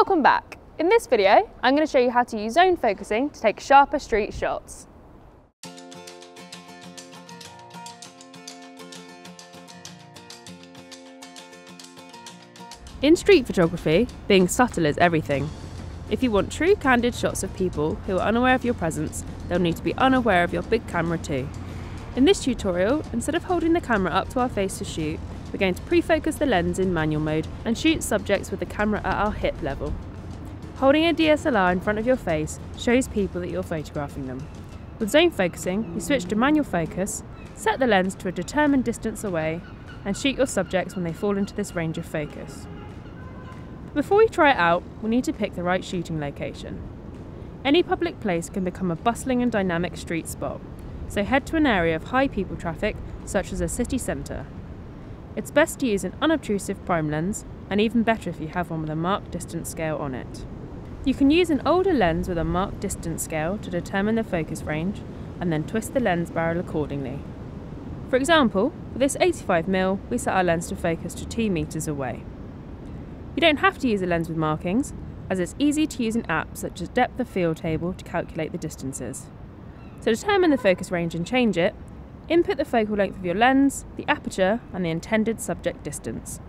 Welcome back. In this video, I'm going to show you how to use zone focusing to take sharper street shots. In street photography, being subtle is everything. If you want true candid shots of people who are unaware of your presence, they'll need to be unaware of your big camera too. In this tutorial, instead of holding the camera up to our face to shoot, we're going to pre-focus the lens in manual mode and shoot subjects with the camera at our hip level. Holding a DSLR in front of your face shows people that you're photographing them. With zone focusing, you switch to manual focus, set the lens to a determined distance away, and shoot your subjects when they fall into this range of focus. Before we try it out, we need to pick the right shooting location. Any public place can become a bustling and dynamic street spot, so head to an area of high people traffic, such as a city centre. It's best to use an unobtrusive prime lens, and even better if you have one with a marked distance scale on it. You can use an older lens with a marked distance scale to determine the focus range, and then twist the lens barrel accordingly. For example, with this 85mm, we set our lens to focus to 2 meters away. You don't have to use a lens with markings, as it's easy to use an app such as Depth of Field Table to calculate the distances. To determine the focus range and change it, input the focal length of your lens, the aperture, and the intended subject distance.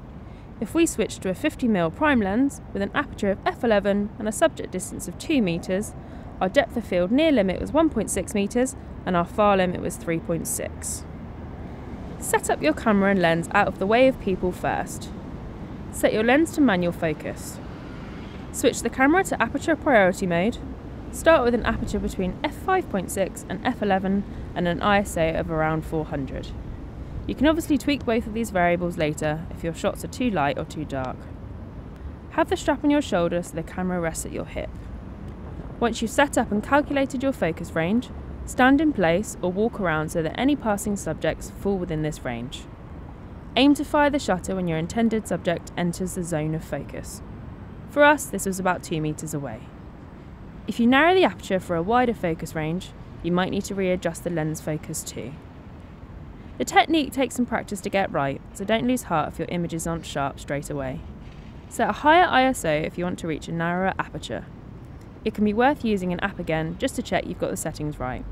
If we switch to a 50mm prime lens with an aperture of f11 and a subject distance of 2 meters, our depth of field near limit was 1.6 meters and our far limit was 3.6. Set up your camera and lens out of the way of people first. Set your lens to manual focus. Switch the camera to aperture priority mode. Start with an aperture between f5.6 and f11 and an ISO of around 400. You can obviously tweak both of these variables later if your shots are too light or too dark. Have the strap on your shoulder so the camera rests at your hip. Once you've set up and calculated your focus range, stand in place or walk around so that any passing subjects fall within this range. Aim to fire the shutter when your intended subject enters the zone of focus. For us, this was about 2 meters away. If you narrow the aperture for a wider focus range, you might need to readjust the lens focus too. The technique takes some practice to get right, so don't lose heart if your images aren't sharp straight away. Set a higher ISO if you want to reach a narrower aperture. It can be worth using an app again just to check you've got the settings right.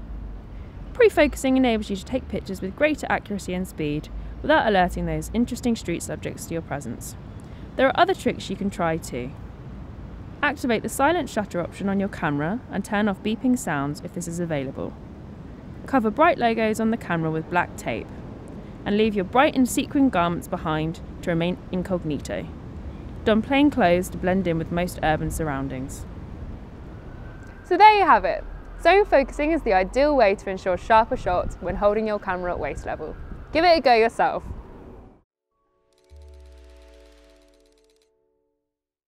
Pre-focusing enables you to take pictures with greater accuracy and speed without alerting those interesting street subjects to your presence. There are other tricks you can try too. Activate the silent shutter option on your camera and turn off beeping sounds if this is available. Cover bright logos on the camera with black tape, and leave your bright and sequin garments behind to remain incognito. Don plain clothes to blend in with most urban surroundings. So there you have it. Zone focusing is the ideal way to ensure sharper shots when holding your camera at waist level. Give it a go yourself.